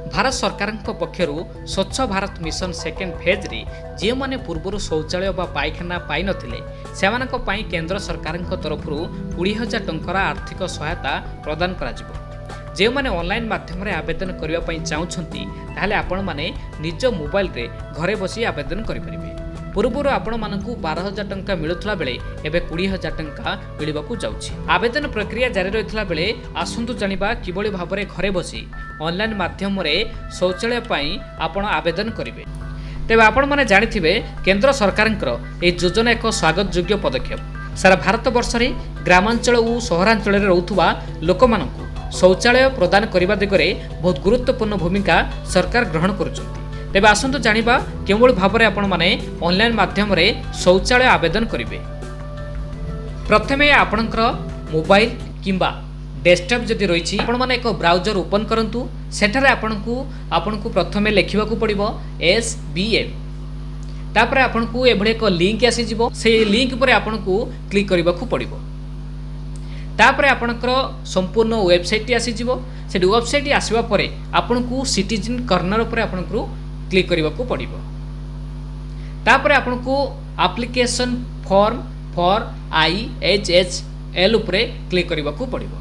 भारत सरकार पक्षर स्वच्छ Bharat mission second phase रे जे माने पूर्वर शौचालय बा पायखाना पाई नथिले सेमानक पई केंद्र सरकार तरफ 20,000 टंकार आर्थिक सहायता प्रदान करा जिवो। जे माने ऑनलाइन माध्यम रे आवेदन करिवा पई चाहुछंती ताहाले आपण माने निज मोबाइल रे घरे बसी आवेदन करि परिबे। पूर्वर आपण मानकु 12,000 टंका मिलुथला बेले एबे 20,000 टंका मिलिबाकू जाउछि। आवेदन प्रक्रिया जारी रहितला बेले आसंतु जानिबा किबोली भाबरे घरे बसी ऑनलाइन माध्यम रे शौचालय पई आपण आवेदन करिवे। तेबे आपण माने जानिथिबे केंद्र सरकारंकर ए योजना एक स्वागत योग्य पदक्षेप। सारा भारत वर्ष रे ग्रामांचल और सहरांचल रे रहउथुबा लोकमानकु शौचालय प्रदान करने दिगरे बहुत गुरुत्वपूर्ण भूमिका सरकार ग्रहण करुछन्ति। तेबे आसंतु जानिबा केवल भाबरे आपण माने ऑनलाइन माध्यम रे शौचालय आवेदन करिवे। प्रथमे आपणकर मोबाइल किंबा डेस्कटॉप जदि रहिछि आपण माने एक ब्राउजर ओपन करंतु। सेठारे आपणकु प्रथमे लेखिबाकू पड़िबो SBM। तापर आपणकु एभळे एक लिंक आसी जिवो। से लिंक पर आपणकु क्लिक करबाकू पड़िबो। तापर आपणकर संपूर्ण वेबसाइट आसी जिवो। से वेबसाइट आसीबा परे आपणकु सिटीजन कॉर्नर पर आपणकु क्लिक करबाकू पड़िबो। तापर आपणकु एप्लीकेशन फॉर्म फॉर IHHL उपरे क्लिक करबाकू पड़िबो।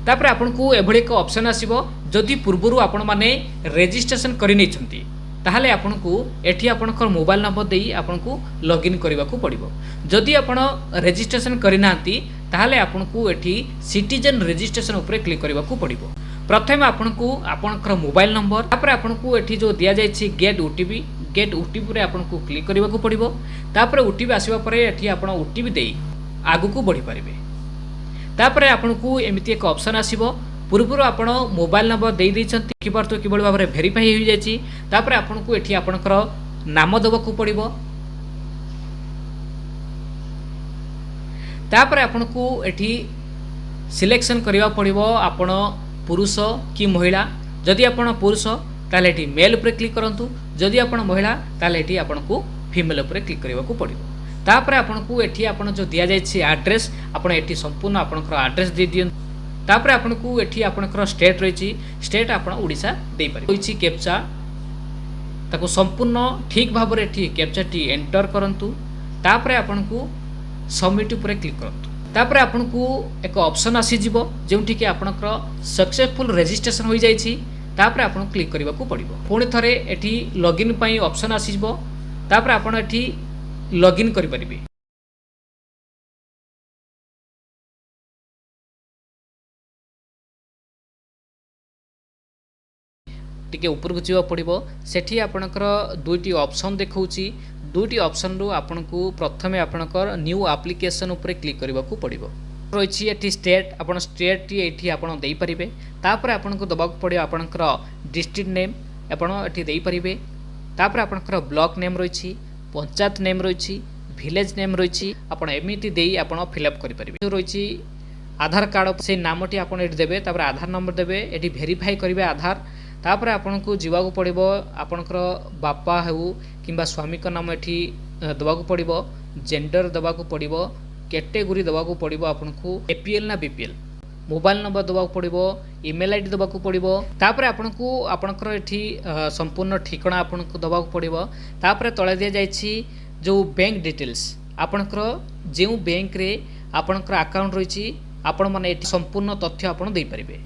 तापर आपणकु एभଳି एक ऑप्शन आसीबो। जदि पूर्वरु आपण माने रजिस्ट्रेशन करि नै छथि ताहाले आपणकु एठी आपणकर मोबाइल नंबर देई आपणकु लॉगिन करबाकू पड़िबो। जदि आपण रजिस्ट्रेशन करि नांती ताहाले आपणकु एठी सिटीजन रजिस्ट्रेशन उपरे क्लिक करबाकू पड़िबो। प्रथमे आपणकु आपणकर मोबाइल नंबर तापर आपणकु एठी जो दिया जायछि गेट OTP रे आपणकु क्लिक करबाकू पड़िबो। तापर OTP आसीबा परे एठी आपण OTP देई आगुकू बढ़ी पारिबे। तापर आपणकु एमिति एक ऑप्शन आसीबो। पूर्वर आपण मोबाइल नंबर दे दैछंती किबार तो किबळ भाबरे वेरीफाई होई जायछि। तापर आपणकु एठी आपणकर नाम दबाकू पड़िबो। तापर आपणकु एठी सिलेक्शन करिवा पड़िबो आपण पुरुष कि महिला। जदि आपण पुरुष ताले एठी मेल उपरे क्लिक करंतु। जदि आपण महिला ताले एठी आपणकु फीमेल उपरे क्लिक करिवाकू पड़िबो। तापर आपणकु एठी आपण जो दिया जायछि एड्रेस आपण एठी संपूर्ण आपणकर एड्रेस दे दियन। तापर आपणकु एठी आपणकर स्टेट रहिछि स्टेट आपण ओडिसा देई पारि होइछि। कैप्चा ताको संपूर्ण ठीक भाबरे एठी कैप्चा टी एंटर करंतु। तापर आपणकु सबमिट उपरे क्लिक करंतु। तापर आपणकु एक ऑप्शन आसी जिवो जेउठी कि आपणकर सक्सेसफुल रजिस्ट्रेशन होई जायछि। तापर आपण क्लिक करबाकू पड़िबो। पुणी थरे एठी लॉगिन पई ऑप्शन आसी जिवो। तापर आपण एठी लॉगिन करि परिबे। टिके ऊपर को जीवा पड़िबो। सेठी आपणकर दुईटी ऑप्शन देखौछि। दुईटी ऑप्शन रु आपणकु प्रथमे आपणकर न्यू एप्लीकेशन उपरे क्लिक करबाकू पड़िबो। रहिछि एठी स्टेट आपण स्टेट टी एठी आपण देई परिबे। तापर आपणकु दबाकू पड़िबो आपणकर डिस्ट्रिक्ट नेम आपण एठी देई परिबे। तापर आपणकर ब्लॉक नेम रहिछि पंचायत नेम रहिछि विलेज नेम रहिछि आपण एमिति देई आपण फिल अप करि परिबे। रहिछि आधार कार्ड से नामटी आपण एठी देबे। तापर आधार नंबर देबे एठी वेरीफाई करिवे आधार। तापर आपणकु जीवाकू पड़िबो आपणकर बापा हेउ किंबा स्वामी का नाम एठी दबाकू पड़िबो। जेंडर दबाकू पड़िबो। कैटेगरी दबाकू पड़िबो आपणकु APL ना BPL। मोबाइल नंबर दबाकू पड़िबो। ईमेल आईडी दबाकू पड़िबो। तापर आपणकु आपणकर एठी संपूर्ण ठिकाना आपणकु दबाकू पड़िबो। तापर तळे दिया जायछि जो बैंक डिटेल्स आपणकर जेउ बैंक रे आपणकर अकाउंट रहिछि आपण माने एठी संपूर्ण तथ्य आपण देई परिबे।